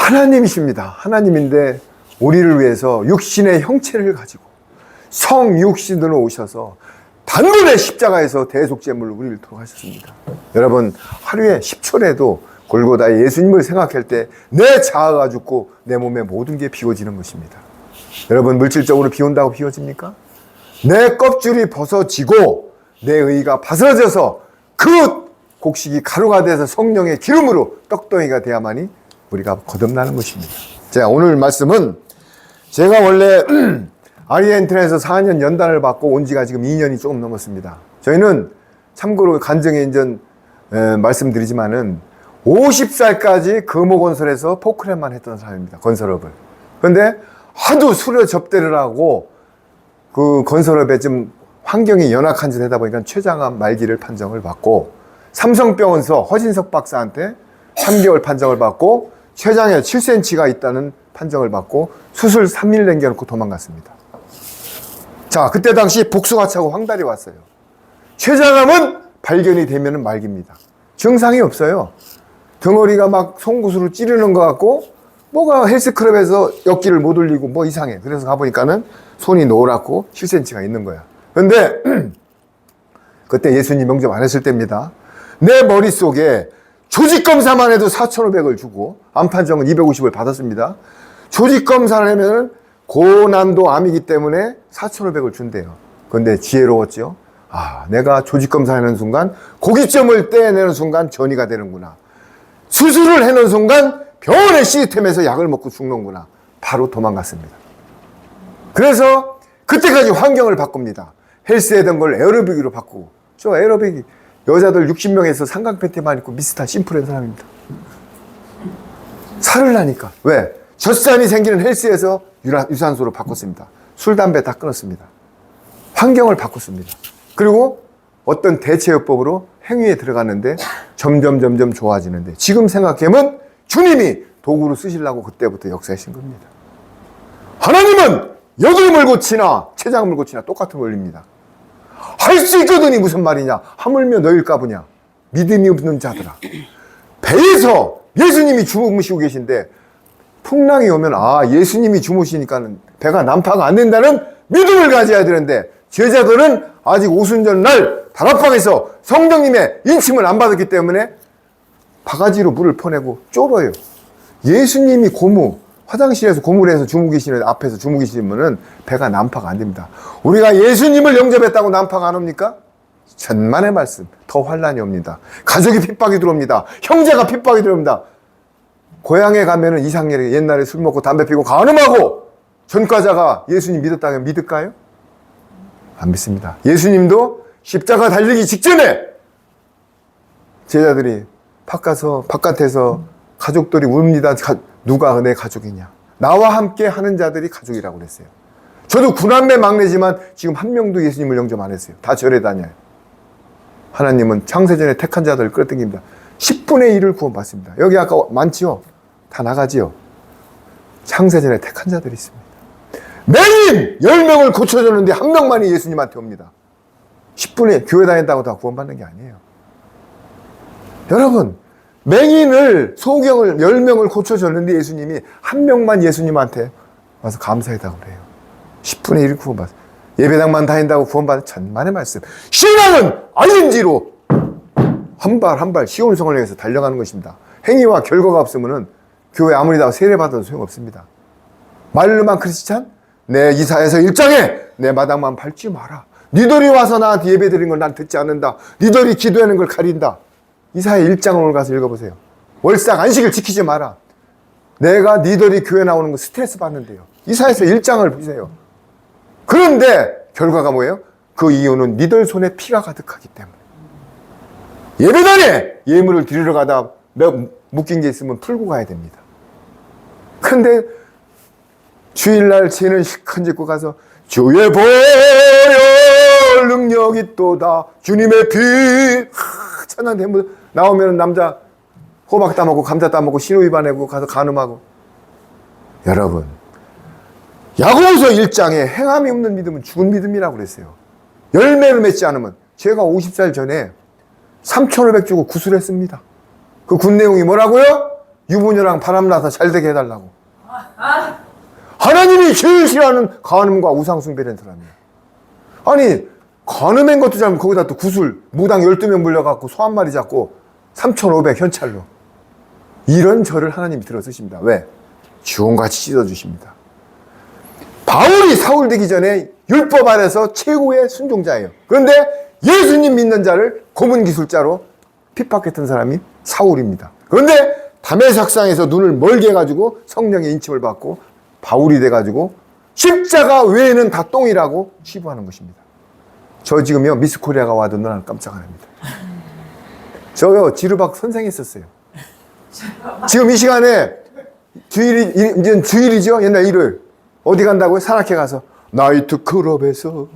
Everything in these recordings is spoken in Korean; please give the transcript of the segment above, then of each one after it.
하나님이십니다. 하나님인데 우리를 위해서 육신의 형체를 가지고 성육신으로 오셔서 단번에 십자가에서 대속제물로 우리를 돌아가셨습니다. 여러분, 하루에 10초라도 골고다의 예수님을 생각할 때 내 자아가 죽고 내 몸의 모든 게 비워지는 것입니다. 여러분, 물질적으로 비운다고 비워집니까? 내 껍질이 벗어지고 내 의가 바스러져서 그 곡식이 가루가 돼서 성령의 기름으로 떡덩이가 돼야만이 우리가 거듭나는 것입니다. 자, 오늘 말씀은 제가 원래 아리엔티나에서 4년 연단을 받고 온 지가 지금 2년이 조금 넘었습니다. 저희는 참고로 간증에 인전 말씀드리지만은 50살까지 금호건설에서 포크랩만 했던 사람입니다. 건설업을. 그런데 하도 술에 접대를 하고 그 건설업에 좀 환경이 연약한 짓 하다 보니까 췌장암 말기를 판정을 받고 삼성병원서 허진석 박사한테 3개월 판정을 받고 췌장에 7cm가 있다는 판정을 받고 수술 3일 남겨놓고 도망갔습니다. 자, 그때 당시 복숭아 차고 황달이 왔어요. 췌장암은 발견이 되면 말기입니다. 증상이 없어요. 덩어리가 막 송곳으로 찌르는 것 같고 뭐가 헬스클럽에서 역기를 못 올리고 뭐 이상해. 그래서 가보니까는 손이 노랗고 7cm가 있는 거야. 근데 그때 예수님 영접 안 했을 때입니다. 내 머릿속에 조직검사만 해도 4,500을 주고 암판정은 250을 받았습니다. 조직검사를 하면 고난도 암이기 때문에 4,500을 준대요. 그런데 지혜로웠죠. 아, 내가 조직검사하는 순간 고기점을 떼내는 순간 전이가 되는구나. 수술을 해놓은 순간 병원의 시스템에서 약을 먹고 죽는구나. 바로 도망갔습니다. 그래서 그때까지 환경을 바꿉니다. 헬스하던 걸 에어로빅으로 바꾸고. 저 에어로빅이 여자들 60명에서 삼각 팬티만 입고 미스터 심플한 사람입니다. 살을 나니까. 왜? 젖산이 생기는 헬스에서 유산소로 바꿨습니다. 술, 담배 다 끊었습니다. 환경을 바꿨습니다. 그리고 어떤 대체요법으로 행위에 들어갔는데 점점 좋아지는데 지금 생각해보면 주님이 도구로 쓰시려고 그때부터 역사하신 겁니다. 하나님은 여드름을 고치나 췌장을 고치나 똑같은 원리입니다. 할 수 있거든이 무슨 말이냐? 하물며 너일까 보냐? 믿음이 없는 자들아. 배에서 예수님이 주무시고 계신데 풍랑이 오면 아, 예수님이 주무시니까는 배가 난파가 안 된다는 믿음을 가져야 되는데 제자들은 아직 오순절 날 다락방에서 성령님의 인침을 안 받았기 때문에 바가지로 물을 퍼내고 쫄아요. 예수님이 화장실에서 고물에서 주무계시는 앞에서 주무계시면은 배가 난파가 안 됩니다. 우리가 예수님을 영접했다고 난파가 안 옵니까? 천만의 말씀. 더 환란이 옵니다. 가족이 핍박이 들어옵니다. 형제가 핍박이 들어옵니다. 고향에 가면은 이상하게 옛날에 술 먹고 담배 피고 간음하고 전과자가 예수님 믿었다면 믿을까요? 안 믿습니다. 예수님도 십자가 달리기 직전에 제자들이 바깥에서 가족들이 웁니다. 누가 내 가족이냐? 나와 함께 하는 자들이 가족이라고 그랬어요. 저도 구남매 막내지만 지금 한 명도 예수님을 영접 안 했어요. 다 절에 다녀요. 하나님은 창세전에 택한 자들을 끌어당깁니다. 10분의 1을 구원받습니다. 여기 아까 많지요? 다 나가지요? 창세전에 택한 자들이 있습니다. 매일 10명을 고쳐줬는데 한 명만이 예수님한테 옵니다. 10분에 교회 다닌다고 다 구원받는 게 아니에요. 여러분, 맹인을, 소경을 10명을 고쳐줬는데 예수님이 한 명만 예수님한테 와서 감사했다고 그래요. 10분의 1 구원받았어요. 예배당만 다닌다고 구원받은 천만의 말씀. 신앙은 ING로 한 발 한 발 시온성을 향해서 달려가는 것입니다. 행위와 결과가 없으면 교회 아무리 다 세례받아도 소용없습니다. 말로만 크리스찬? 내 이사에서 1장에 내 마당만 밟지 마라. 니들이 와서 나한테 예배 드린 걸 난 듣지 않는다. 니들이 기도하는 걸 가린다. 이사의 1장을 가서 읽어보세요. 월삭 안식을 지키지 마라. 내가 니들이 교회 나오는 거 스트레스 받는데요. 이사에서 1장을 보세요. 그런데 결과가 뭐예요? 그 이유는 니들 손에 피가 가득하기 때문에. 예배당에 예물을 드리러 가다 묶인 게 있으면 풀고 가야 됩니다. 그런데 주일날 죄는 실컷 짓고 가서 주의 보혈 능력이 또다 주님의 피 천한 대문 나오면 남자 호박 따먹고 감자 따먹고 신호위반 내고 가서 간음하고. 여러분, 야고보서 1장에 행함이 없는 믿음은 죽은 믿음이라고 그랬어요. 열매를 맺지 않으면. 제가 50살 전에 3,500 주고 구술했습니다. 그 군 내용이 뭐라고요? 유부녀랑 바람나서 잘되게 해달라고. 하나님이 제일 싫어하는 간음과 우상숭배라는 사람이에요. 아니, 간음한 것도 잘못 거기다 또 구슬, 무당 12명 물려갖고 소 한 마리 잡고 3,500 현찰로. 이런 저를 하나님이 들어쓰십니다. 왜? 주홍같이 씻어주십니다. 바울이 사울 되기 전에 율법 아래서 최고의 순종자예요. 그런데 예수님 믿는 자를 고문기술자로 핍박했던 사람이 사울입니다. 그런데 다메섹상에서 눈을 멀게 해가지고 성령의 인침을 받고 바울이 돼가지고 십자가 외에는 다 똥이라고 치부하는 것입니다. 저 지금요 미스코리아가 와도 난 깜짝 안 합니다. 저요 지르박 선생했었어요. 지금 이 시간에 이제 주일이죠. 옛날 일요일 어디 간다고요? 산악회 가서 나이트클럽에서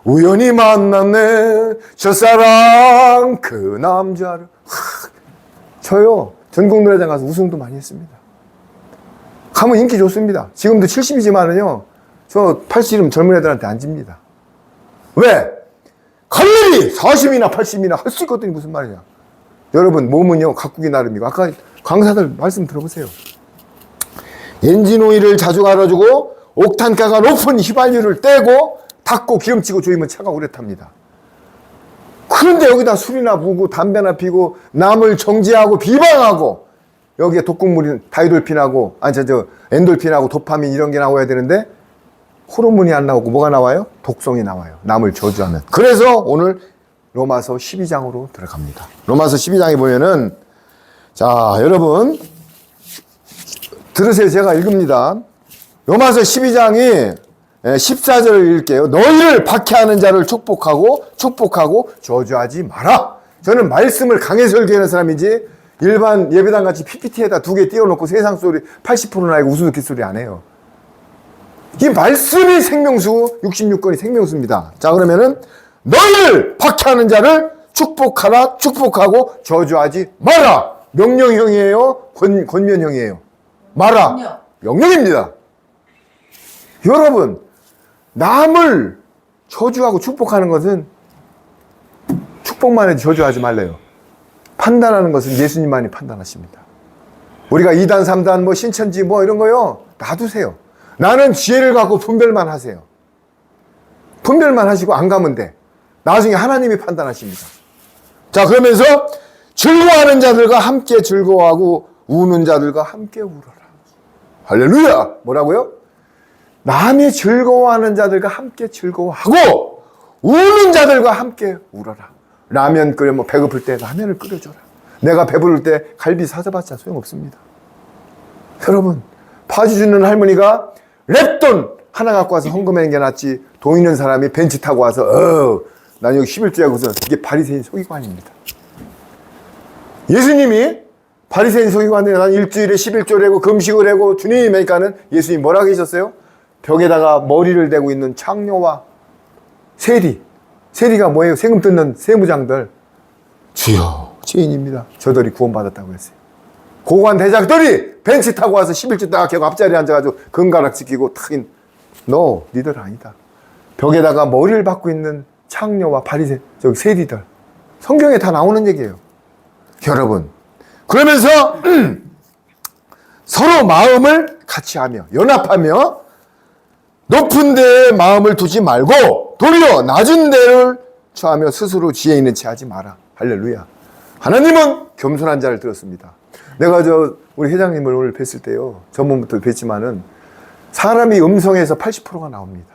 우연히 만났네 첫사랑 그 남자를. 저요 전국 노래장 가서 우승도 많이 했습니다. 가면 인기 좋습니다. 지금도 70이지만은요 저 80은 젊은 애들한테 안 집니다. 왜? 갈 일이 40이나 80이나 할 수 있거든요. 무슨 말이냐. 여러분 몸은요 가꾸기 나름이고 아까 강사들 말씀 들어보세요. 엔진 오일을 자주 갈아주고 옥탄가가 높은 휘발유를 떼고 닦고 기름치고 조이면 차가 오래 탑니다. 그런데 여기다 술이나 부고 담배나 피고 남을 정죄하고 비방하고 여기에 독극물인 다이돌핀하고 엔돌핀하고 도파민 이런 게 나와야 되는데 호르몬이 안 나오고 뭐가 나와요? 독성이 나와요. 남을 저주하면. 그래서 오늘 로마서 12장으로 들어갑니다. 로마서 12장에 보면은 자 여러분 들으세요. 제가 읽습니다. 로마서 12장이 14절을 읽게요. 너희를 박해하는 자를 축복하고 저주하지 마라. 저는 말씀을 강해 설교하는 사람이지 일반 예배당 같이 PPT에다 2개 띄워놓고 세상 소리 80%나 알고 우스갯 소리 안 해요. 이 말씀이 생명수 66권이 생명수입니다. 자 그러면은 너희를 박해하는 자를 축복하라 축복하고 저주하지 마라. 명령형이에요? 권면형이에요? 마라. 명령입니다. 여러분 남을 저주하고 축복하는 것은 축복만 해도 저주하지 말래요. 판단하는 것은 예수님만이 판단하십니다. 우리가 2단 3단 뭐 신천지 뭐 이런 거요 놔두세요. 나는 지혜를 갖고 분별만 하세요. 분별만 하시고 안 가면 돼. 나중에 하나님이 판단하십니다. 자 그러면서 즐거워하는 자들과 함께 즐거워하고 우는 자들과 함께 울어라. 할렐루야. 뭐라고요? 남이 즐거워하는 자들과 함께 즐거워하고 우는 자들과 함께 울어라. 라면 끓여 뭐 배고플 때 라면을 끓여줘라. 내가 배부를 때 갈비 사줘봤자 소용없습니다. 여러분 파주 주는 할머니가 랩돈 하나 갖고 와서 헌금하는 게 낫지 돈 있는 사람이 벤치 타고 와서 난 여기 11조야 하고서 이게 바리새인 속이관입니다. 예수님이 바리새인 속이관이라 난 일주일에 11조를 하고 금식을 하고 주님 하니까는 예수님이 뭐라고 하셨어요? 벽에다가 머리를 대고 있는 창녀와 세리가 뭐예요? 세금 뜯는 세무장들. 주여 죄인입니다. 저들이 구원받았다고 했어요. 고관 대작들이 벤치 타고 와서 11조 딱 하고 앞자리에 앉아가지고 금가락 지키고 탁인 너 니들 아니다. 벽에다가 머리를 박고 있는 창녀와 세리들. 성경에 다 나오는 얘기예요. 여러분 그러면서 서로 마음을 같이 하며 연합하며 높은 데에 마음을 두지 말고 도리어 낮은 데를 처하며 스스로 지혜 있는 체 하지 마라. 할렐루야. 하나님은 겸손한 자를 들었습니다. 내가 우리 회장님을 오늘 뵀을 때요. 전문부터 뵀지만은 사람이 음성에서 80%가 나옵니다.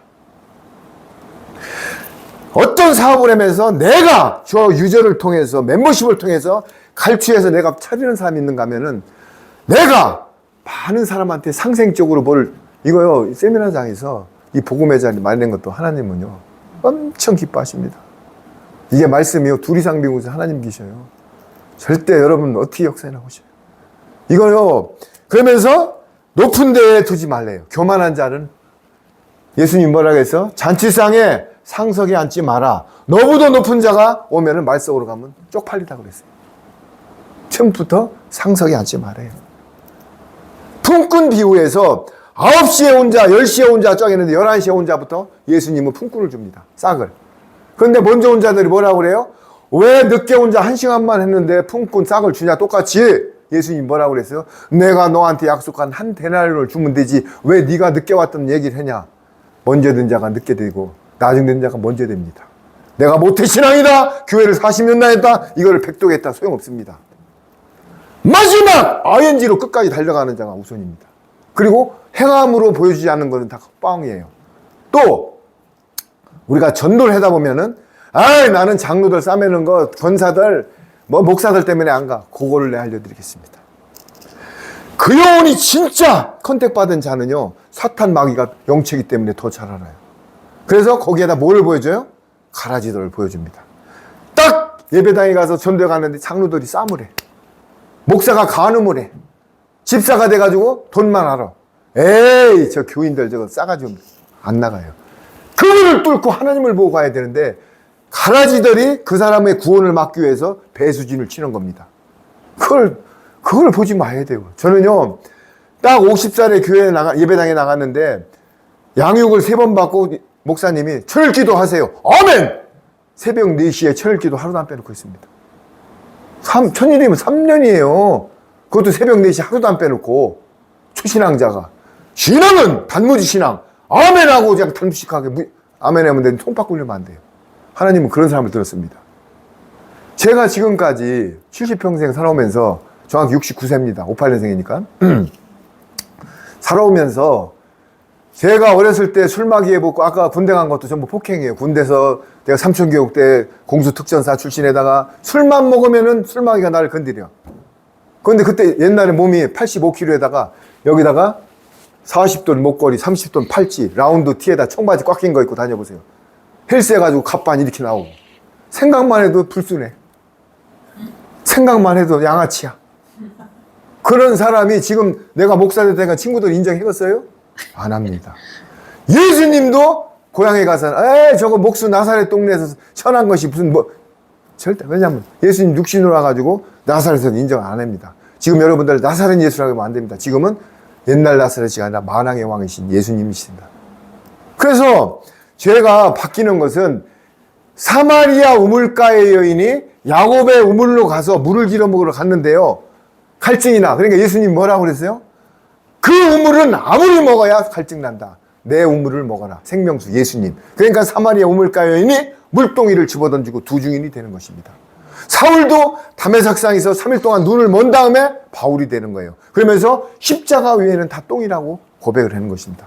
어떤 사업을 하면서 내가 저 유저를 통해서 멤버십을 통해서 갈취해서 내가 차리는 사람이 있는가 하면은 내가 많은 사람한테 상생적으로 이거요 세미나장에서 이 복음의 자리 마련된 것도 하나님은요 엄청 기뻐하십니다. 이게 말씀이요 둘 이상 비공에서 하나님 계셔요. 절대 여러분 어떻게 역사에 나오셔요. 이거요 그러면서 높은 데에 두지 말래요. 교만한 자는 예수님 뭐라고 해서 잔치상에 상석에 앉지 마라. 너보다 높은 자가 오면은 말석으로 가면 쪽팔리다 그랬어요. 처음부터 상석에 앉지 말아요. 품꾼 비유에서 9시에 온 자, 10시에 온 자 쫙 했는데 11시에 온 자부터 예수님은 품꾼을 줍니다. 싹을. 그런데 먼저 온 자들이 뭐라고 그래요? 왜 늦게 온 자 1시간만 했는데 품꾼 싹을 주냐? 똑같이 예수님 뭐라고 그랬어요? 내가 너한테 약속한 한 데나리온을 주면 되지 왜 네가 늦게 왔던 얘기를 하냐. 먼저 된 자가 늦게 되고 나중 된 자가 먼저 됩니다. 내가 모태신앙이다, 교회를 40년 다녔다, 이거를 백독했다, 소용없습니다. 마지막 ING로 끝까지 달려가는 자가 우선입니다. 그리고 행함으로 보여주지 않는 것은 다 뻥이에요. 또 우리가 전도를 하다 보면은 나는 장로들 싸매는 거, 권사들, 목사들 때문에 안 가. 그거를 내가 알려드리겠습니다. 그 영혼이 진짜 컨택받은 자는요, 사탄 마귀가 영체이기 때문에 더 잘 알아요. 그래서 거기에다 뭘 보여줘요? 가라지들을 보여줍니다. 딱 예배당에 가서 전도에 가는데 장로들이 싸움을 해. 목사가 간음을 해. 집사가 돼가지고 돈만 알아. 에이, 저 교인들 저거 싸가지고 안 나가요. 그거를 뚫고 하나님을 보고 가야 되는데, 가라지들이 그 사람의 구원을 막기 위해서 배수진을 치는 겁니다. 그걸 보지 마야 돼요. 저는요, 딱 50살에 예배당에 나갔는데, 양육을 3번 받고 목사님이 천일 기도 하세요. 아멘! 새벽 4시에 천일 기도 하루도 안 빼놓고 있습니다. 천일이면 3년이에요. 그것도 새벽 4시 하루도 안 빼놓고. 초신앙자가. 신앙은 단무지 신앙. 아멘 하고 그냥 단무식하게 아멘 하면 되는데 손 바꾸려면 안 돼요. 하나님은 그런 사람을 들었습니다. 제가 지금까지 70평생 살아오면서 정확히 69세입니다. 58년생이니까. 살아오면서 제가 어렸을 때 술마기 해보고 아까 군대 간 것도 전부 폭행이에요. 군대에서 내가 삼천교육대 공수특전사 출신에다가 술만 먹으면은 술마기가 나를 건드려. 그런데 그때 옛날에 몸이 85kg에다가 여기다가 40돈 목걸이, 30돈 팔찌, 라운드 티에다 청바지 꽉 낀 거 입고 다녀보세요. 헬스 해가지고 갑반 이렇게 나오고. 생각만 해도 불순해. 생각만 해도 양아치야. 그런 사람이 지금 내가 목사 되니까 친구들 인정해갔어요? 안 합니다. 예수님도 고향에 가서 저거 목수 나사렛 동네에서 천한 것이 무슨 절대. 왜냐면 예수님 육신으로 와가지고 나사렛에서 인정 안 합니다. 지금 여러분들 나사렛 예수라고 하면 안 됩니다. 지금은 옛날 나사렛이 아니라 만왕의 왕이신 예수님이십니다. 그래서 죄가 바뀌는 것은 사마리아 우물가의 여인이 야곱의 우물로 가서 물을 길어 먹으러 갔는데요. 갈증이 나. 그러니까 예수님 뭐라고 그랬어요? 그 우물은 아무리 먹어야 갈증 난다. 내 우물을 먹어라. 생명수 예수님. 그러니까 사마리아 우물가 여인이 물동이를 집어던지고 두 증인이 되는 것입니다. 사울도 다메섹상에서 3일 동안 눈을 먼 다음에 바울이 되는 거예요. 그러면서 십자가 위에는 다 똥이라고 고백을 하는 것입니다.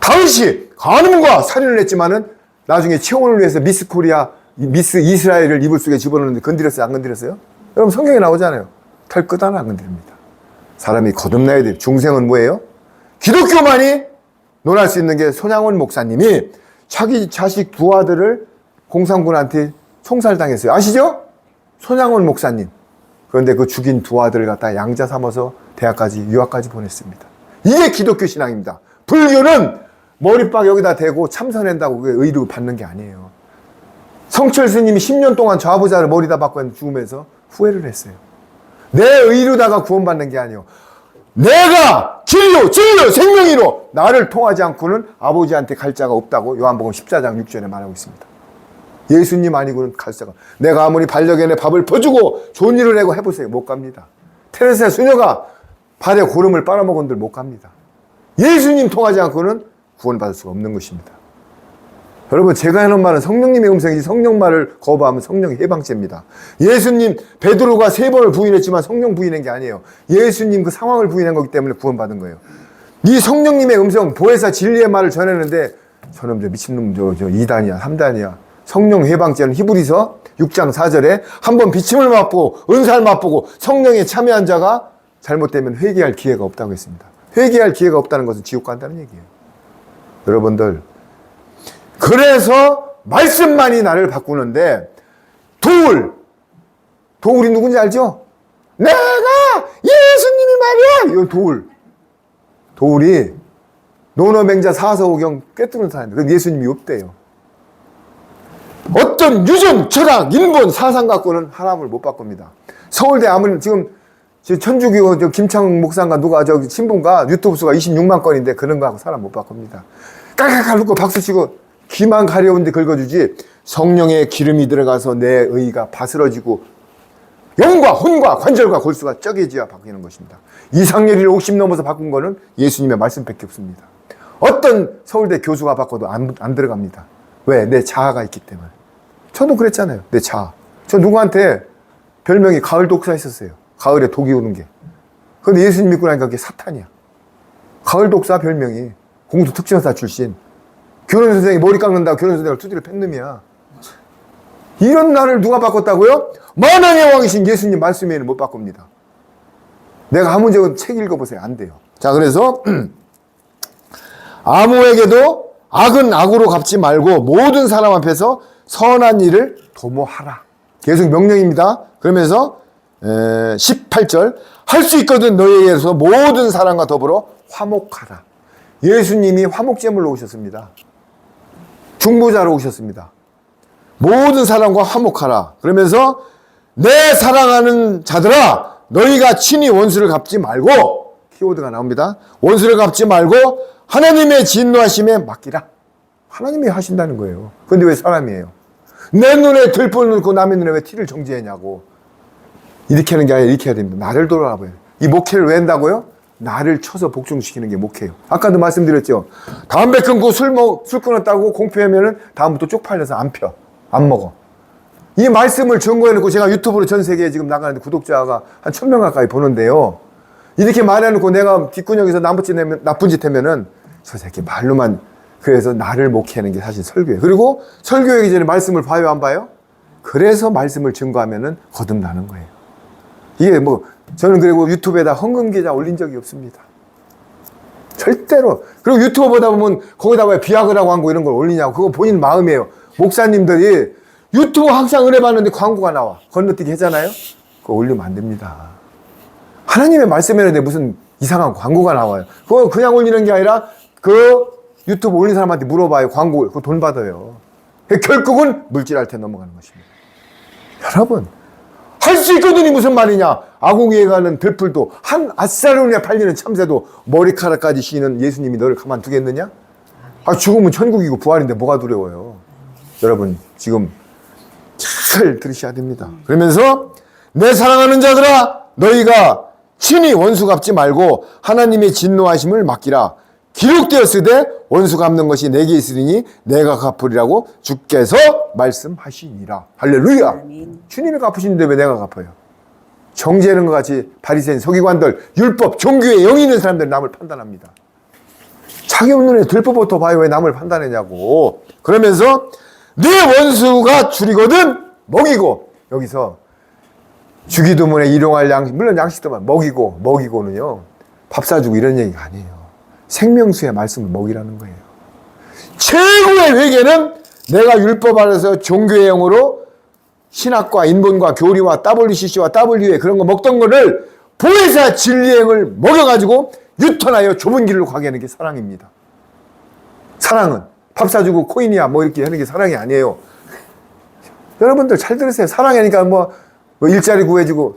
다윗이 간음과 살인을 했지만은 나중에 채원을 위해서 미스 코리아, 미스 이스라엘을 이불 속에 집어넣는데 건드렸어요? 안 건드렸어요? 여러분 성경에 나오잖아요. 털 끝 하나 안 건드립니다. 사람이 거듭나야 돼요. 중생은 뭐예요? 기독교만이 논할 수 있는 게 손양원 목사님이 자기 자식 두 아들을 공산군한테 총살당했어요. 아시죠? 손양원 목사님. 그런데 그 죽인 두 아들을 갖다 양자 삼아서 대학까지 유학까지 보냈습니다. 이게 기독교 신앙입니다. 불교는 머리빡 여기다 대고 참선한다고 그게 의로 받는 게 아니에요. 성철 스님이 10년 동안 좌부자를 머리다 박고 죽으면서 후회를 했어요. 내 의로다가 구원받는 게 아니에요. 내가 진리요, 진리요, 생명이로 나를 통하지 않고는 아버지한테 갈 자가 없다고 요한복음 14장 6절에 말하고 있습니다. 예수님 아니고는 갈 자가. 내가 아무리 반려견에 밥을 퍼주고 좋은 일을 하고 해보세요. 못 갑니다. 테레사 수녀가 발에 고름을 빨아먹은들 못 갑니다. 예수님 통하지 않고는 구원받을 수가 없는 것입니다. 여러분 제가 해놓은 말은 성령님의 음성이지 성령 말을 거부하면 성령의 해방죄입니다. 예수님 베드로가 3번을 부인했지만 성령 부인한 게 아니에요. 예수님 그 상황을 부인한 거기 때문에 구원받은 거예요. 이 성령님의 음성 보혜사 진리의 말을 전했는데 저놈 저 미친놈 저 2단이야 3단이야. 성령 해방죄는 히브리서 6장 4절에 한번 비침을 맛보고 은사를 맛보고 성령에 참여한 자가 잘못되면 회개할 기회가 없다고 했습니다. 회개할 기회가 없다는 것은 지옥 간다는 얘기예요. 여러분들 그래서 말씀만이 나를 바꾸는데 도울이 누군지 알죠? 내가 예수님이 말이야. 이 도울이 노노맹자 사서오경 꿰뚫는 사람인데 예수님이 없대요. 어떤 유전, 철학, 인본, 사상 갖고는 하나님을 못 바꿉니다. 서울대 아무리 지금 천주교 김창 목사인가 누가 신분가 유튜브 수가 26만 건인데 그런 거 하고 사람 못 바꿉니다. 깔깔깔 웃고 박수치고 귀만 가려운데 긁어주지 성령의 기름이 들어가서 내 의가 바스러지고 영과 혼과 관절과 골수가 쩌개지어 바뀌는 것입니다. 이상열이를 50 넘어서 바꾼 거는 예수님의 말씀밖에 없습니다. 어떤 서울대 교수가 바꿔도 안 들어갑니다. 왜? 내 자아가 있기 때문에. 저도 그랬잖아요. 내 자아. 저 누구한테 별명이 가을 독사 했었어요. 가을에 독이 오는 게. 근데 예수님 믿고 나니까 그게 사탄이야. 가을 독사 별명이. 공수 특전사 출신. 교련 선생이 머리 깎는다고 교련 선생을 두드려 팬 놈이야. 이런 나를 누가 바꿨다고요? 만왕의 왕이신 예수님 말씀에는 못 바꿉니다. 내가 한 문제는 책 읽어보세요. 안 돼요. 자, 그래서 아무에게도 악은 악으로 갚지 말고 모든 사람 앞에서 선한 일을 도모하라. 계속 명령입니다. 그러면서 18절 할 수 있거든 너희에게서 모든 사람과 더불어 화목하라. 예수님이 화목제물로 오셨습니다. 중보자로 오셨습니다. 모든 사람과 화목하라. 그러면서 내 사랑하는 자들아 너희가 친히 원수를 갚지 말고, 키워드가 나옵니다. 원수를 갚지 말고 하나님의 진노하심에 맡기라. 하나님이 하신다는 거예요. 근데 왜 사람이에요? 내 눈에 들불 넣고 남의 눈에 왜 티를 정지하냐고. 이렇게 하는 게 아니라 이렇게 해야 됩니다. 나를 돌아봐요. 이 목회를 왜 한다고요? 나를 쳐서 복종시키는 게 목회예요. 아까도 말씀드렸죠. 담배 끊고 술 끊었다고 공표하면은 다음부터 쪽팔려서 안 펴. 안 먹어. 이 말씀을 증거해놓고 제가 유튜브로 전 세계에 지금 나가는데 구독자가 한 1000명 가까이 보는데요. 이렇게 말해놓고 내가 뒷구녕에서 나쁜 짓 하면은 저 새끼 말로만. 그래서 나를 목회하는 게 사실 설교예요. 그리고 설교하기 전에 말씀을 봐요, 안 봐요? 그래서 말씀을 증거하면은 거듭나는 거예요. 이게 뭐 저는 그리고 유튜브에다 헌금 계좌 올린 적이 없습니다. 절대로. 그리고 유튜브 보다 보면 거기다가 왜 비약을 광고 이런 걸 올리냐고. 그거 본인 마음이에요. 목사님들이 유튜브 항상 은혜 받는데 광고가 나와. 건너뛰기 하잖아요. 그거 올리면 안 됩니다. 하나님의 말씀이라는데 무슨 이상한 광고가 나와요. 그거 그냥 올리는 게 아니라 그 유튜브 올린 사람한테 물어봐요. 광고, 그거 돈 받아요. 결국은 물질할 때 넘어가는 것입니다. 여러분, 할 수 있거든이 무슨 말이냐? 아궁이에 가는 들풀도 한 아싸르네 팔리는 참새도 머리카락까지 씌는 예수님이 너를 가만두겠느냐? 아, 죽으면 천국이고 부활인데 뭐가 두려워요? 여러분, 지금 잘 들으셔야 됩니다. 그러면서 내 사랑하는 자들아 너희가 친히 원수 갚지 말고 하나님의 진노하심을 맡기라. 기록되었으되 원수 갚는 것이 내게 있으리니 내가 갚으리라고 주께서 말씀하시니라. 할렐루야. 아멘. 주님이 갚으시는데 왜 내가 갚아요? 정죄하는 것 같이 바리새인 서기관들 율법 종교에 영이 있는 사람들 남을 판단합니다. 자기 눈에 들법부터 봐요. 왜 남을 판단하냐고. 그러면서 네 원수가 줄이거든 먹이고. 여기서 주기도문에 일용할 양식, 물론 양식도만 먹이고는요 밥 사주고 이런 얘기가 아니에요. 생명수의 말씀을 먹이라는 거예요. 최고의 회개는 내가 율법 아래서 종교의 영으로 신학과 인본과 교리와 WCC와 WA 그런 거 먹던 거를 보혜사 진리의 영을 먹여가지고 유턴하여 좁은 길로 가게 하는 게 사랑입니다. 사랑은 밥 사주고 코인이야 뭐 이렇게 하는 게 사랑이 아니에요. 여러분들 잘 들으세요. 사랑하니까 뭐 일자리 구해주고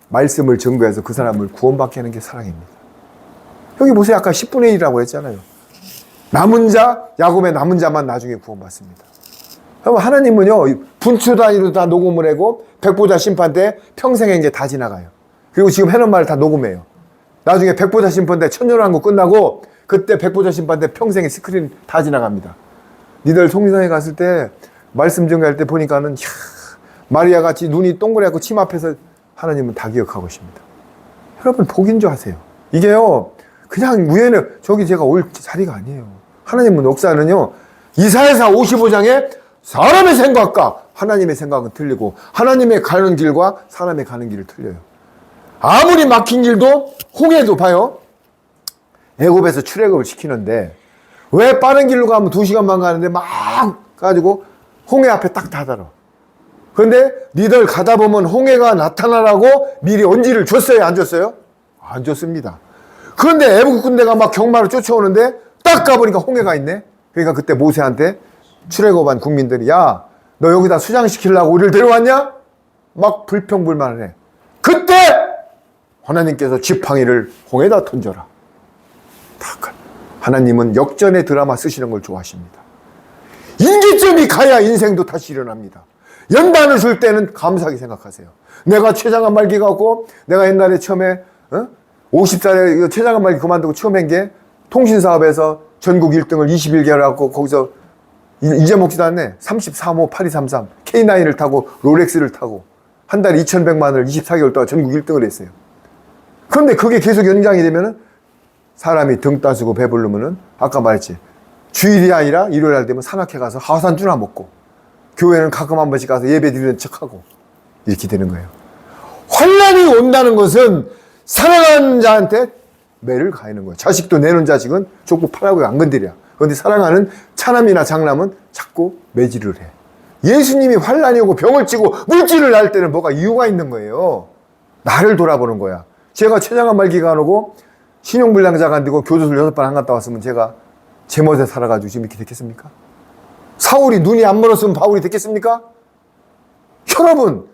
말씀을 증거해서 그 사람을 구원받게 하는 게 사랑입니다. 여기 보세요. 아까 10분의 1이라고 했잖아요. 남은 자, 야곱의 남은 자만 나중에 구원받습니다. 그럼 하나님은요, 분추 단위로 다 녹음을 하고, 백보자 심판 때 평생의 이제 다 지나가요. 그리고 지금 해놓은 말을 다 녹음해요. 나중에 백보자 심판 때 천년왕국 끝나고, 그때 백보자 심판 때 평생의 스크린 다 지나갑니다. 니들 송리산에 갔을 때, 말씀 증거할 때 보니까는, 마리아 같이 눈이 동그랗고 침 앞에서 하나님은 다 기억하고 있습니다. 여러분, 복인 줄 아세요. 이게요, 그냥 우연히 저기 제가 올 자리가 아니에요. 하나님은 역사는요. 이사야서 55장에 사람의 생각과 하나님의 생각은 틀리고 하나님의 가는 길과 사람의 가는 길을 틀려요. 아무리 막힌 길도 홍해도 봐요. 애굽에서 출애굽을 시키는데 왜 빠른 길로 가면 2시간만 가는데 막 가지고 홍해 앞에 딱 다다라. 그런데 니들 가다 보면 홍해가 나타나라고 미리 언지를 줬어요? 안 줬어요? 안 줬습니다. 그런데 애국 군대가 막 경마를 쫓아오는데 딱 가보니까 홍해가 있네. 그러니까 그때 모세한테 출애굽한 국민들이 야, 너 여기다 수장시키려고 우리를 데려왔냐? 막 불평불만을 해. 그때 하나님께서 지팡이를 홍해다 던져라. 하나님은 역전의 드라마 쓰시는 걸 좋아하십니다. 인기점이 가야 인생도 다시 일어납니다. 연단을 줄 때는 감사하게 생각하세요. 내가 췌장암 말기 갖고 내가 옛날에 처음에 50살에 췌장암 말기 그만두고 처음 한 게 통신사업에서 전국 1등을 21개월 하고 거기서 잊어먹지도 않네. 33호 8233 K9을 타고 롤렉스를 타고 한 달에 2,100만 원을 24개월 동안 전국 1등을 했어요. 그런데 그게 계속 연장이 되면은 사람이 등 따시고 배부르면은 아까 말했지. 주일이 아니라 일요일 날 되면 산악회 가서 하산주나 먹고 교회는 가끔 한 번씩 가서 예배 드리는 척하고 이렇게 되는 거예요. 환난이 온다는 것은 사랑하는 자한테 매를 가하는 거예요. 자식도 내놓은 자식은 족보 팔라고 안 건드려. 그런데 사랑하는 차남이나 장남은 자꾸 매질을 해. 예수님이 환난이 오고 병을 찌고 물질을 날 때는 뭐가 이유가 있는 거예요. 나를 돌아보는 거야. 제가 췌장암 말기가 안 오고 신용불량자가 안 되고 교도소를 6번 안 갔다 왔으면 제가 제 멋에 살아가지고 지금 이렇게 됐겠습니까? 사울이 눈이 안 멀었으면 바울이 됐겠습니까? 여러분,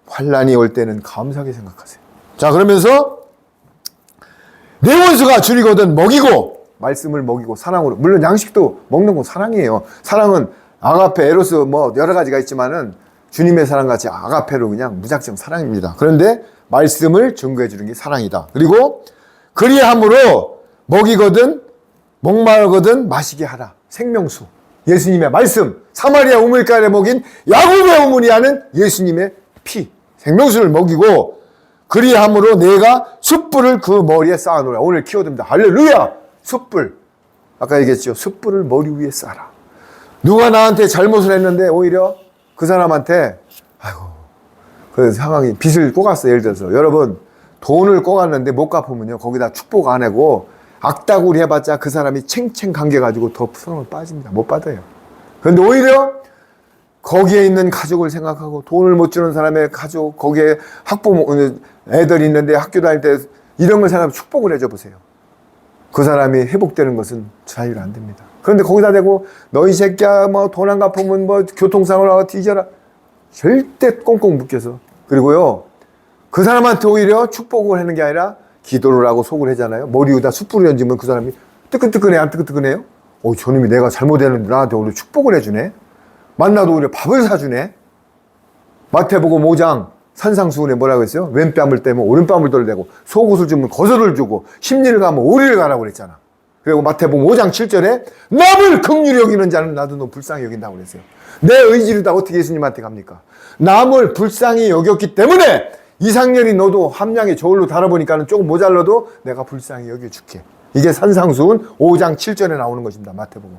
환난이 올 때는 감사하게 생각하세요. 자, 그러면서 내 원수가 줄이거든 먹이고 말씀을 먹이고 사랑으로, 물론 양식도 먹는 건 사랑이에요. 사랑은 아가페, 에로스 뭐 여러 가지가 있지만은 주님의 사랑같이 아가페로 그냥 무작정 사랑입니다. 그런데 말씀을 증거해 주는 게 사랑이다. 그리고 그리함으로 먹이거든 목마르거든 마시게 하라. 생명수, 예수님의 말씀, 사마리아 우물가에 먹인 야곱의 어머니 하는 예수님의 피, 생명수를 먹이고 그리함으로 내가 숯불을 그 머리에 쌓아놓으라. 오늘 키워드입니다. 할렐루야! 숯불. 아까 얘기했죠. 숯불을 머리 위에 쌓아라. 누가 나한테 잘못을 했는데 오히려 그 사람한테 아이고 그 상황이 빚을 꼬갔어요. 예를 들어서 여러분 돈을 꼬갔는데 못 갚으면요 거기다 축복 안 하고 악다구리 해봤자 그 사람이 챙챙 감겨가지고 더 손을 빠집니다. 못 받아요. 그런데 오히려 거기에 있는 가족을 생각하고 돈을 못 주는 사람의 가족, 거기에 학부모 애들이 있는데 학교 다닐 때 이런 걸 생각하면 축복을 해줘 보세요. 그 사람이 회복되는 것은 자유가 안 됩니다. 그런데 거기다 대고 너 이 새끼야 뭐 돈 안 갚으면 뭐 교통사고를 하고 뒤져라. 절대 꽁꽁 묶여서. 그리고요 그 사람한테 오히려 축복을 하는 게 아니라 기도를 하고 속을 하잖아요. 머리 위에다 숯불을 얹으면 그 사람이 뜨끈뜨끈해 안 뜨끈뜨끈해요? 저놈이 내가 잘못했는데 나한테 오히려 축복을 해주네. 만나도 오히려 밥을 사주네. 마태복음 5장 산상수훈에 뭐라고 했어요? 왼뺨을 떼면 오른뺨을 돌대고 속옷을 주면 겉옷을 주고 심리를 가면 오리를 가라고 그랬잖아. 그리고 마태복음 5장 7절에 남을 긍휼히 여기는 자는 나도 너 불쌍히 여긴다고 그랬어요. 내 의지를 다 어떻게 예수님한테 갑니까? 남을 불쌍히 여겼기 때문에 이상렬이 너도 함량의 저울로 달아보니까는 조금 모자라도 내가 불쌍히 여겨줄게. 이게 산상수훈 5장 7절에 나오는 것입니다. 마태복음.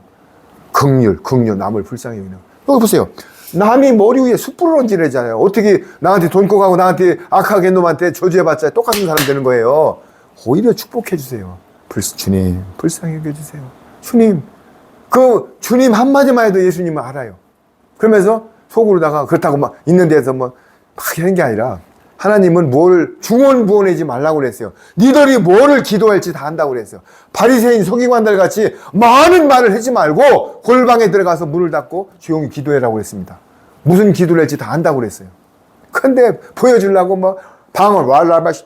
긍휼, 남을 불쌍히 여기는. 여기 보세요. 남이 머리 위에 숯불을 얹으래잖아요. 어떻게 나한테 돈 꺼가고 나한테 악하게 놈한테 저주해봤자 똑같은 사람 되는 거예요. 오히려 축복해주세요. 주님, 불쌍히 여겨주세요. 주님, 그 주님 한마디만 해도 예수님은 알아요. 그러면서 속으로다가 그렇다고 막 있는 데서 막 하는 게 아니라 하나님은 뭘 중언부언하지 말라고 그랬어요. 니들이 뭐를 기도할지 다 한다고 그랬어요. 바리새인 서기관들 같이 많은 말을 하지 말고 골방에 들어가서 문을 닫고 조용히 기도해라고 그랬습니다. 무슨 기도를 할지 다 한다고 그랬어요. 근데 보여주려고 뭐 방언 왈랄바시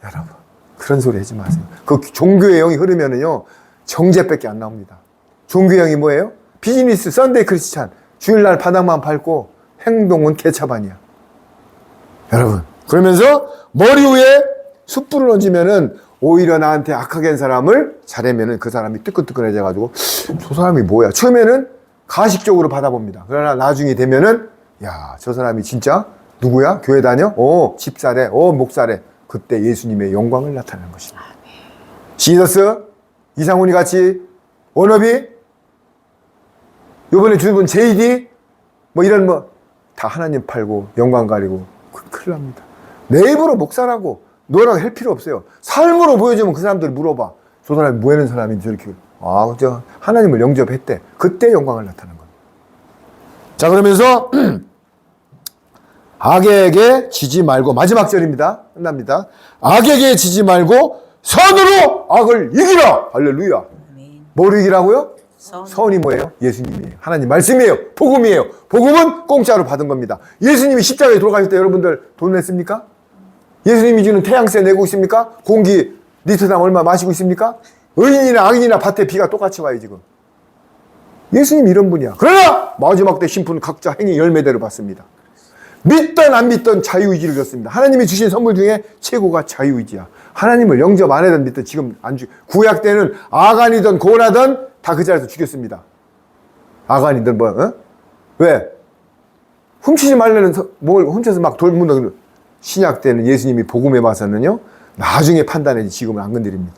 여러분 그런 소리 하지 마세요. 그 종교의 영이 흐르면은요 정죄밖에 안 나옵니다. 종교의 영이 뭐예요? 비즈니스 썬데이 크리스찬 주일날 바닥만 밟고 행동은 개차반이야. 여러분 그러면서 머리 위에 숯불을 얹으면은 오히려 나한테 악하게 한 사람을 잘하면은 그 사람이 뜨끈뜨끈해져가지고 저 사람이 뭐야? 처음에는 가식적으로 받아봅니다. 그러나 나중에 되면은 야, 저 사람이 진짜 누구야? 교회 다녀? 집사래. 목사래. 그때 예수님의 영광을 나타내는 것입니다. 지저스, 이상훈이 같이 워너비, 요번에 주는 분 JD, 뭐 이런 뭐 다 하나님 팔고 영광 가리고 큰일 납니다. 내 입으로 목사라고 너라고 할 필요 없어요. 삶으로 보여주면 그 사람들이 물어봐. 저 사람이 뭐 하는 사람인지 저렇게. 저 하나님을 영접했대. 그때 영광을 나타내는 거예요. 자, 그러면서 악에게 지지 말고 마지막 절입니다. 끝납니다. 악에게 지지 말고 선으로 악을 이기라. 할렐루야. 뭘 이기라고요? 선이 뭐예요? 예수님이에요. 하나님 말씀이에요. 복음이에요. 복음은 공짜로 받은 겁니다. 예수님이 십자가에 돌아가실 때 여러분들 돈 냈습니까? 예수님이 주는 태양세 내고 있습니까? 공기 리터당 얼마 마시고 있습니까? 의인이나 악인이나 밭에 비가 똑같이 와요 지금. 예수님 이런 분이야. 그러나 마지막 때 심판은 각자 행위 열매대로 받습니다. 믿던 안 믿던 자유의지를 줬습니다. 하나님이 주신 선물 중에 최고가 자유의지야. 하나님을 영접 안 하든 믿든 지금 안 구약 때는 아간이든 고라든 다 그 자리에서 죽였습니다. 아간이든 뭐, 어? 왜? 훔치지 말라는 뭘 훔쳐서 막 돌문다. 신약 때는 예수님이 복음에 봐서는요, 나중에 판단해지 지금은 안 건드립니다.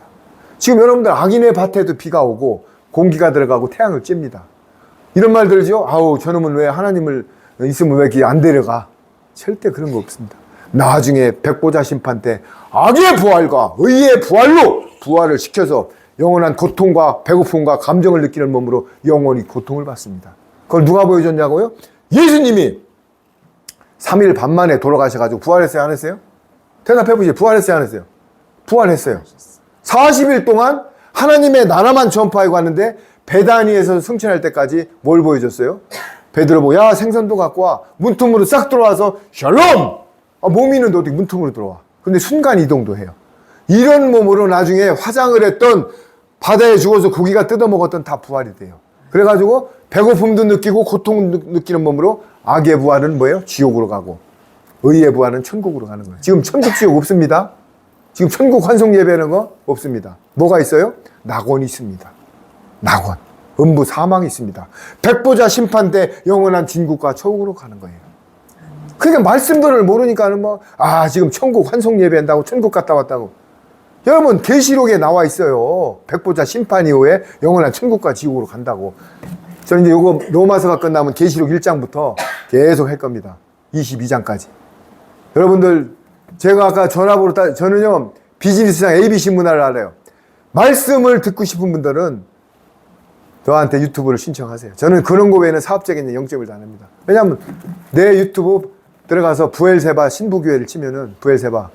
지금 여러분들 악인의 밭에도 비가 오고 공기가 들어가고 태양을 쬐입니다. 이런 말 들죠? 아우, 저놈은 왜 하나님을 있으면 왜 이렇게 안 데려가? 절대 그런 거 없습니다. 나중에 백보자 심판 때 악의 부활과 의의 부활로 부활을 시켜서 영원한 고통과 배고픔과 감정을 느끼는 몸으로 영원히 고통을 받습니다. 그걸 누가 보여줬냐고요? 예수님이 3일 반 만에 돌아가셔가지고 부활했어요, 안 했어요? 대답해보세요. 부활했어요, 안 했어요? 부활했어요. 40일 동안 하나님의 나라만 전파하고 왔는데 베다니에서 승천할 때까지 뭘 보여줬어요? 베드로 보고 야 생선도 갖고 와. 문틈으로 싹 들어와서 샬롬! 몸이 있는데 어떻게 문틈으로 들어와? 근데 순간 이동도 해요. 이런 몸으로 나중에 화장을 했던 바다에 죽어서 고기가 뜯어먹었던 다 부활이 돼요. 그래가지고 배고픔도 느끼고 고통 느끼는 몸으로 악의 부활은 뭐예요? 지옥으로 가고 의의 부활은 천국으로 가는 거예요. 지금 천국 지옥 없습니다. 지금 천국 환송 예배하는 거 없습니다. 뭐가 있어요? 낙원이 있습니다. 낙원. 음부 사망이 있습니다. 백보자 심판 때 영원한 진국과 천국으로 가는 거예요. 그러니까 말씀들을 모르니까는 뭐, 지금 천국 환송 예배한다고 천국 갔다 왔다고. 여러분, 계시록에 나와 있어요. 백보자 심판 이후에 영원한 천국과 지옥으로 간다고. 저는 이제 요거 로마서가 끝나면 계시록 1장부터 계속 할 겁니다. 22장까지. 여러분들, 제가 아까 전화번호 저는요, 비즈니스상 ABC 문화를 알아요. 말씀을 듣고 싶은 분들은 저한테 유튜브를 신청하세요. 저는 그런 거 외에는 사업적인 영접을 안 합니다. 왜냐하면 내 유튜브 들어가서 부엘세바 신부교회를 치면은 부엘세바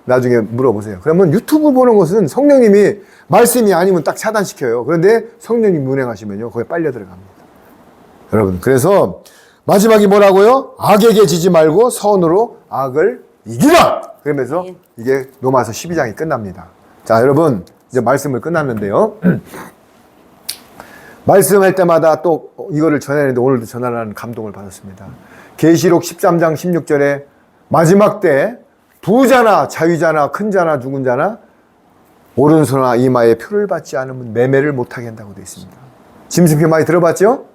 나중에 물어보세요. 그러면 유튜브 보는 것은 성령님이 말씀이 아니면 딱 차단시켜요. 그런데 성령님 운행하시면요, 거기에 빨려 들어갑니다. 여러분, 그래서 마지막이 뭐라고요? 악에게 지지 말고 선으로 악을 이기라! 그러면서 이게 로마서 12장이 끝납니다. 자, 여러분, 이제 말씀을 끝났는데요. 말씀할 때마다 또 이거를 전하는데 오늘도 전하라는 감동을 받았습니다. 계시록 13장 16절에 마지막 때 부자나 자유자나 큰 자나 죽은 자나 오른손이나 이마에 표를 받지 않으면 매매를 못하게 한다고 되어 있습니다. 짐승표 많이 들어봤죠?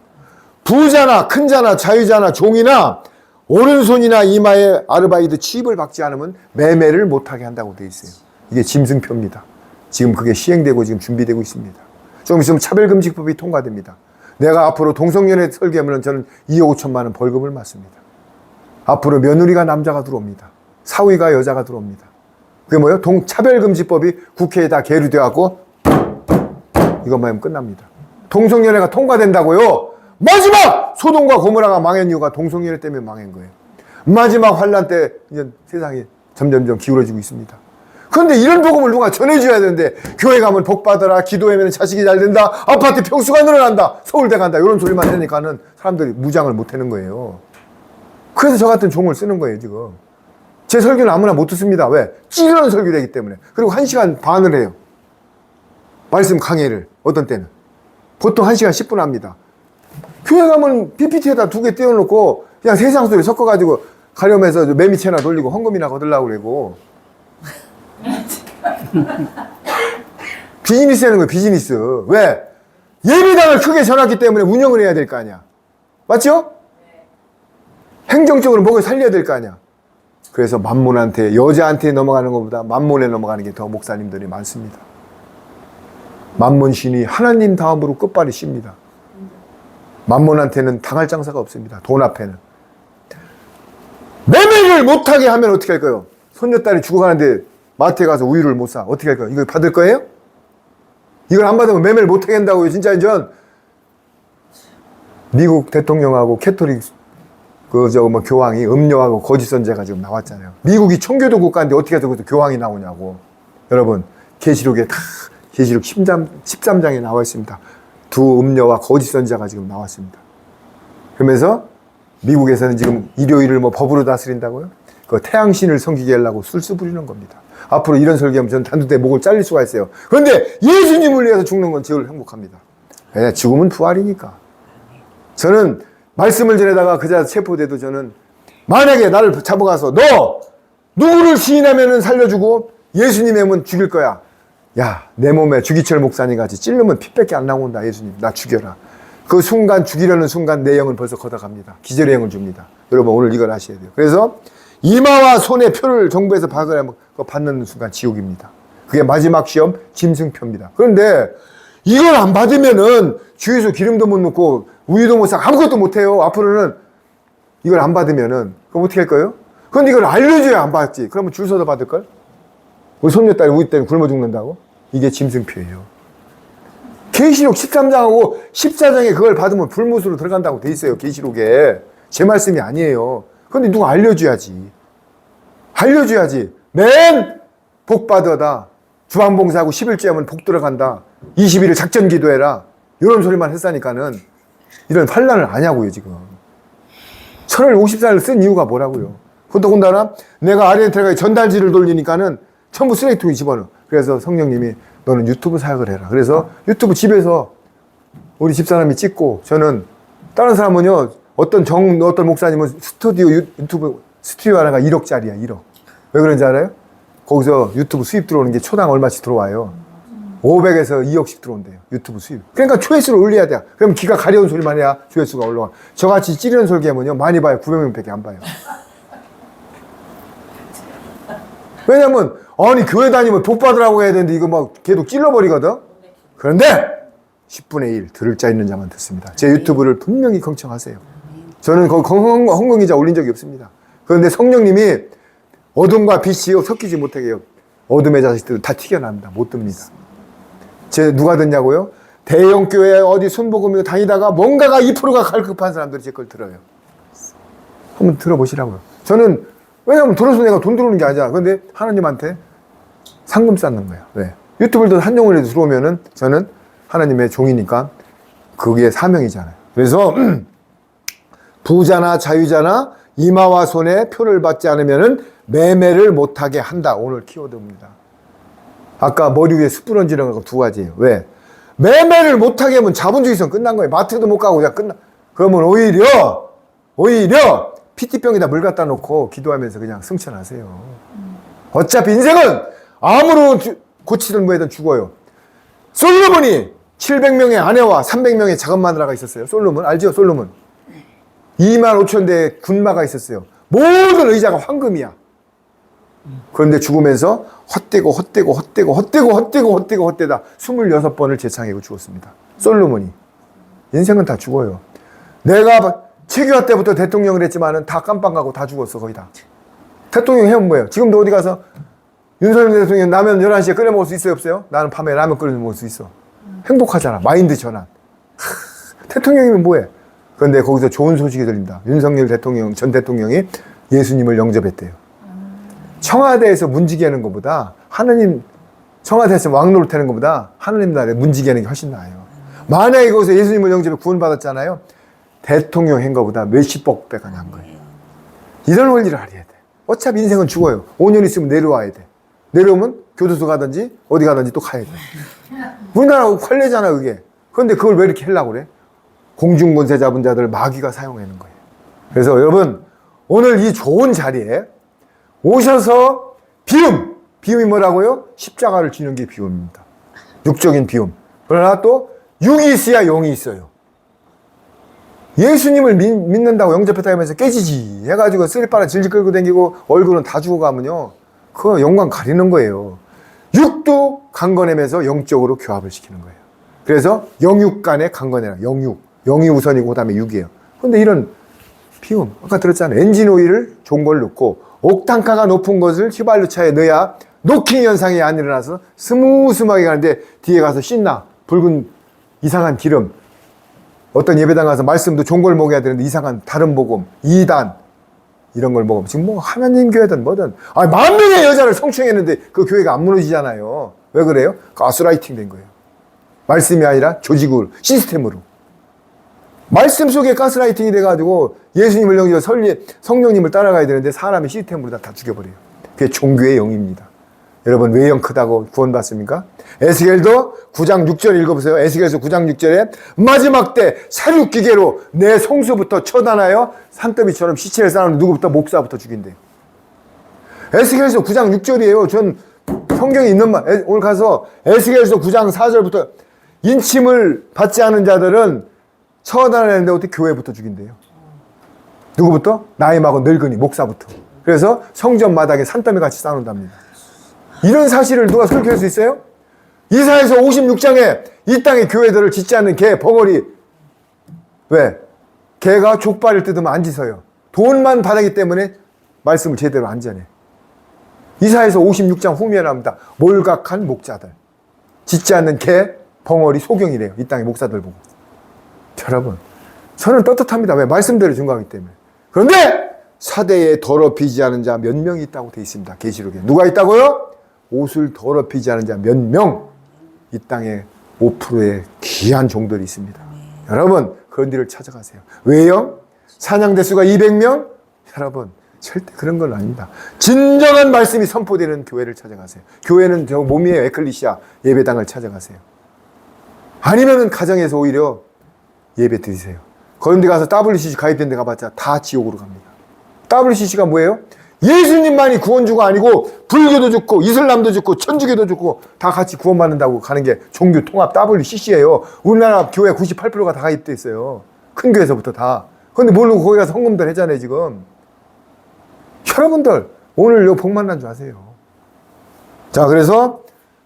부자나 큰 자나 자유자나 종이나 오른손이나 이마에 아르바이트 취입을 받지 않으면 매매를 못하게 한다고 되어 있어요. 이게 짐승표입니다. 지금 그게 시행되고 지금 준비되고 있습니다. 좀 있으면 차별금지법이 통과됩니다. 내가 앞으로 동성연애 설계하면 저는 2억 5천만 원 벌금을 맞습니다. 앞으로 며느리가 남자가 들어옵니다. 사위가 여자가 들어옵니다. 그게 뭐예요? 차별금지법이 국회에 다 계류되어갖고 이것만 하면 끝납니다. 동성연애가 통과된다고요. 마지막 소돔과 고모라가 망한 이유가 동성연애 때문에 망한 거예요. 마지막 환란 때 이제 세상이 점점점 기울어지고 있습니다. 그런데 이런 복음을 누가 전해줘야 되는데 교회 가면 복 받아라, 기도하면 자식이 잘 된다, 아파트 평수가 늘어난다, 서울대 간다 이런 소리만 하니까는 사람들이 무장을 못 하는 거예요. 그래서 저 같은 종을 쓰는 거예요. 지금 제 설교는 아무나 못 듣습니다. 왜? 찌르는 설교를 하기 때문에. 그리고 1시간 반을 해요. 말씀 강의를. 어떤 때는 보통 1시간 10분 합니다. 교회 가면 PPT에다 2개 띄워놓고 그냥 세상 소리 섞어가지고 가려면서 매미채나 돌리고 헌금이나 거들라고 그러고 비즈니스 하는 거예요. 비즈니스. 왜? 예배당을 크게 전했기 때문에 운영을 해야 될 거 아니야. 맞죠? 행정적으로 먹을 살려야 될 거 아니야. 그래서 만몬한테, 여자한테 넘어가는 것보다 만몬에 넘어가는 게 더 목사님들이 많습니다. 만몬신이 하나님 다음으로 끝발이 씁니다. 만몬한테는 당할 장사가 없습니다. 돈 앞에는. 매매를 못하게 하면 어떻게 할까요? 손녀딸이 죽어가는데 마트에 가서 우유를 못 사. 어떻게 할까요? 이거 받을 거예요? 이걸 안 받으면 매매를 못하게 한다고요. 진짜 이제 미국 대통령하고 캐토릭 교황이 음료하고 거짓 선제가 지금 나왔잖아요. 미국이 청교도 국가인데 어떻게 해서 교황이 나오냐고. 여러분, 계시록에 다 계시록 13장에 나와 있습니다. 두 음료와 거짓 선지자가 지금 나왔습니다. 그러면서 미국에서는 지금 일요일을 법으로 다스린다고요? 그 태양신을 섬기게 하려고 술수 부리는 겁니다. 앞으로 이런 설교하면 저는 단두대 목을 잘릴 수가 있어요. 그런데 예수님을 위해서 죽는 건 제일 행복합니다. 왜? 죽음은 부활이니까. 저는 말씀을 전해다가 그자 체포돼도 저는 만약에 나를 잡아가서 너 누구를 시인하면 살려주고 예수님의 몸은 죽일 거야. 야, 내 몸에 주기철 목사님 같이 찔르면 피밖에 안 나온다. 예수님 나 죽여라. 그 순간 죽이려는 순간 내 영을 벌써 걷어갑니다. 기절의 영을 줍니다. 여러분 오늘 이걸 아셔야 돼요. 그래서 이마와 손에 표를 정부에서 박으라면 그거 받는 순간 지옥입니다. 그게 마지막 시험 짐승표입니다. 그런데 이걸 안 받으면은 주유소 기름도 못 넣고 우유도 못 사 아무것도 못 해요. 앞으로는 이걸 안 받으면은 그럼 어떻게 할 거예요? 그런데 이걸 알려줘야 안 받지. 그러면 줄 서서 받을걸? 우리 손녀딸이 우유 때문에 굶어 죽는다고? 이게 짐승표예요. 계시록 13장하고 14장에 그걸 받으면 불못으로 들어간다고 돼 있어요. 계시록에. 제 말씀이 아니에요. 그런데 누가 알려줘야지. 알려줘야지. 맨 복 받아다. 주안봉사하고 11조 하면 복 들어간다. 20일을 작전 기도해라. 이런 소리만 했으니까는 이런 환란을 아냐고요, 지금. 천을 54를 쓴 이유가 뭐라고요? 더군다나 내가 아르헨티나에 전단지를 돌리니까는 전부 쓰레기통에 집어넣어. 그래서 성령님이 너는 유튜브 사역을 해라. 그래서 유튜브 집에서 우리 집사람이 찍고 저는 다른 사람은요, 어떤 목사님은 유튜브 스튜디오 하나가 1억짜리야, 1억. 왜 그런지 알아요? 거기서 유튜브 수입 들어오는 게 초당 얼마씩 들어와요. 500에서 2억씩 들어온대요. 유튜브 수입. 그러니까 조회수를 올려야 돼. 그럼 귀가 가려운 소리만 해야 조회수가 올라와. 저같이 찌르는 설계하면요, 많이 봐요. 900명밖에 안 봐요. 왜냐면, 아니, 교회 다니면 복 받으라고 해야 되는데 이거 막 계속 찔러버리거든? 그런데 10분의 1 들을 자 있는 자만 듣습니다. 제 유튜브를 분명히 경청하세요. 저는 거기 헝벙이자 올린 적이 없습니다. 그런데 성령님이 어둠과 빛이 섞이지 못하게 해요. 어둠의 자식들은 다 튀겨납니다. 못 듭니다. 누가 듣냐고요? 대형교회 어디 순복음이고 다니다가 뭔가가 2%가 갈급한 사람들이 제 걸 들어요. 한번 들어보시라고요. 저는 왜냐면 들어서 내가 돈 들어오는 게 아니잖아. 그런데 하나님한테 상금 쌓는 거야. 왜? 유튜브를 한 영혼이라도 들어오면은 저는 하나님의 종이니까 그게 사명이잖아요. 그래서 부자나 자유자나 이마와 손에 표를 받지 않으면은 매매를 못하게 한다. 오늘 키워드입니다. 아까 머리 위에 숯 부러지는 거 두 가지예요. 왜? 매매를 못하게 하면 자본주의선 끝난 거예요. 마트도 못 가고 그냥 그러면 오히려 피티병에다 물 갖다 놓고 기도하면서 그냥 승천하세요. 어차피 인생은 아무로 고치든 뭐든 죽어요. 솔로몬이 700명의 아내와 300명의 작은 마누라가 있었어요. 솔로몬 알죠? 솔로몬 25,000대의 군마가 있었어요. 모든 의자가 황금이야. 그런데 죽으면서 헛되고 헛되다 26번을 재창하고 죽었습니다. 솔로몬이. 인생은 다 죽어요. 내가 최규하 때부터 대통령을 했지만은 다 깜빵가고 다 죽었어. 거의 다. 대통령 해면 뭐예요? 지금도 어디 가서 윤석열 대통령 라면 11시에 끓여 먹을 수 있어요? 없어요? 나는 밤에 라면 끓여 먹을 수 있어. 행복하잖아. 마인드 전환. 대통령이면 뭐해? 그런데 거기서 좋은 소식이 들린다. 윤석열 대통령, 전 대통령이 예수님을 영접했대요. 청와대에서 문지기 하는 것보다 하느님, 청와대에서 왕노릇 하는 것보다 하느님 나라에 문지기 하는 게 훨씬 나아요. 만약에 거기서 예수님을 영접해 구원받았잖아요. 대통령 한 것보다 몇십억 배가 난 거예요. 이런 원리를 알아야 돼. 어차피 인생은 죽어요. 5년 있으면 내려와야 돼. 내려오면 교도소 가든지 어디 가든지 또 가야 돼. 우리나라 관례잖아, 그게. 그런데 그걸 왜 이렇게 하려고 그래? 공중권세 잡은 자들 마귀가 사용하는 거예요. 그래서 여러분, 오늘 이 좋은 자리에 오셔서 비움이 뭐라고요? 십자가를 지는 게 비움입니다. 육적인 비움. 그러나 또 육이 있어야 영이 있어요. 예수님을 믿는다고 영접했다 하면서 깨지지 해가지고 쓰리빠라 질질 끌고 다니고 얼굴은 다 죽어가면요, 그거 영광 가리는 거예요. 육도 강건하면서 영적으로 교합을 시키는 거예요. 그래서 영육 간에 강건해라. 영이 우선이고 그 다음에 육이에요. 그런데 이런 비움, 아까 들었잖아요. 엔진 오일을 좋은 걸 넣고 옥탄가가 높은 것을 휘발유차에 넣어야 노킹 현상이 안 일어나서 스무스하게 가는데 뒤에 가서 신나 붉은 이상한 기름. 어떤 예배당 가서 말씀도 좋은 걸 먹어야 되는데 이상한 다른 복음, 이단 이런 걸 먹으면 지금 뭐 하나님 교회든 뭐든 10,000명의 여자를 성추행했는데 그 교회가 안 무너지잖아요. 왜 그래요? 가스라이팅 된 거예요. 말씀이 아니라 조직으로, 시스템으로. 말씀 속에 가스라이팅이 돼가지고 예수님을 영접해서 성령님을 따라가야 되는데 사람의 시스템으로 다 죽여버려요. 그게 종교의 영입니다. 여러분 외형 크다고 구원받습니까? 에스겔도 9장 6절 읽어보세요. 에스겔서 9장 6절에 마지막 때 사륙기계로 내 성수부터 처단하여 산더미처럼 시체를 쌓는 누구부터? 목사부터 죽인대요. 에스겔서 9장 6절이에요. 전 성경에 있는 말. 오늘 가서 에스겔서 9장 4절부터 인침을 받지 않은 자들은 처단하는데 어떻게 교회부터 죽인대요. 누구부터? 나이 많은 늙은이 목사부터. 그래서 성전 마당에 산더미 같이 쌓는답니다. 이런 사실을 누가 설교할 수 있어요? 이사야서 56장에 이 땅의 교회들을 짓지 않는 개, 벙어리. 왜? 개가 족발을 뜯으면 안 짖어요. 돈만 받았기 때문에 말씀을 제대로 안 전해. 이사야서 56장 후면에 나옵니다. 몰각한 목자들. 짓지 않는 개, 벙어리, 소경이래요. 이 땅의 목사들 보고. 여러분, 저는 떳떳합니다. 왜? 말씀대로 증거하기 때문에. 그런데 사대에 더럽히지 않은 자 몇 명이 있다고 되어 있습니다. 계시록에. 누가 있다고요? 옷을 더럽히지 않은 자 몇 명. 이 땅에 5%의 귀한 종들이 있습니다. 여러분, 그런 일을 찾아가세요. 왜요? 사냥 대수가 200명? 여러분, 절대 그런 건 아닙니다. 진정한 말씀이 선포되는 교회를 찾아가세요. 교회는 저 몸이에요. 에클리시아 예배당을 찾아가세요. 아니면은 가정에서 오히려 예배 드리세요. 그런 데 가서 WCC 가입된 데 가봤자 다 지옥으로 갑니다. WCC가 뭐예요? 예수님만이 구원주가 아니고 불교도 죽고 이슬람도 죽고 천주교도 죽고 다 같이 구원받는다고 가는 게 종교 통합 WCC예요. 우리나라 교회 98%가 다 가입돼 있어요. 큰 교회에서부터 다. 그런데 모르고 거기 가서 헌금들 했잖아요 지금. 여러분들 오늘 요 복 만난 줄 아세요. 자, 그래서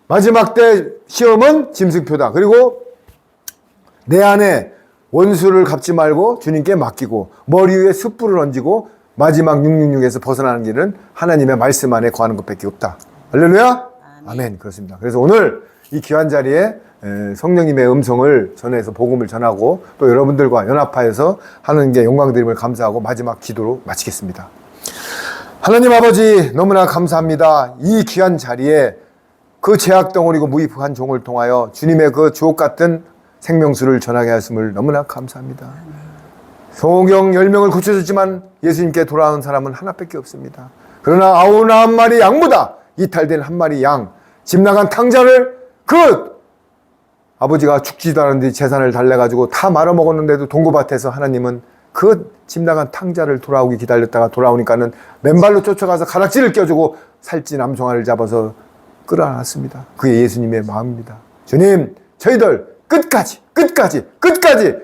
마지막 때 시험은 짐승표다. 그리고 내 안에 원수를 갚지 말고 주님께 맡기고 머리 위에 숯불을 얹고 마지막 666에서 벗어나는 길은 하나님의 말씀 안에 거하는 것밖에 없다. 할렐루야? 아멘. 그렇습니다. 그래서 오늘 이 귀한 자리에 성령님의 음성을 전해서 복음을 전하고 또 여러분들과 연합하여서 하는 게 영광드림을 감사하고 마지막 기도로 마치겠습니다. 하나님 아버지 너무나 감사합니다. 이 귀한 자리에 그 죄악덩어리고 무익한 종을 통하여 주님의 그 주옥 같은 생명수를 전하게 하였음을 너무나 감사합니다. 소경 10명을 고쳐줬지만 예수님께 돌아온 사람은 하나밖에 없습니다. 그러나 99마리 양보다 이탈된 한 마리 양, 집 나간 탕자를 그 아버지가 죽지도 않은데 재산을 달래가지고 다 말아먹었는데도 동고밭에서 하나님은 그 집 나간 탕자를 돌아오기 기다렸다가 돌아오니까는 맨발로 쫓아가서 가락지를 껴주고 살찐 암송아를 잡아서 끌어안았습니다. 그게 예수님의 마음입니다. 주님, 저희들 끝까지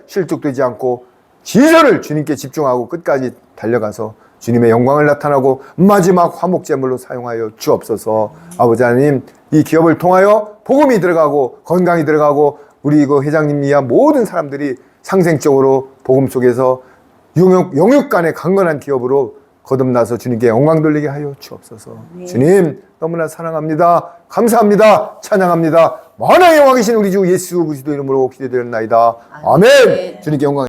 실족되지 않고 지혜를 주님께 집중하고 끝까지 달려가서 주님의 영광을 나타나고 마지막 화목제물로 사용하여 주옵소서. 아버지 하나님, 이 기업을 통하여 복음이 들어가고 건강이 들어가고 우리 그 회장님 이하 모든 사람들이 상생적으로 복음 속에서 영육 간의 강건한 기업으로 거듭나서 주님께 영광 돌리게 하여 주옵소서. 주님 너무나 사랑합니다. 감사합니다. 찬양합니다. 만왕의 왕이신 우리 주 예수 그리스도 이름으로 기도드렸나이다. 아멘. 주님께 영광.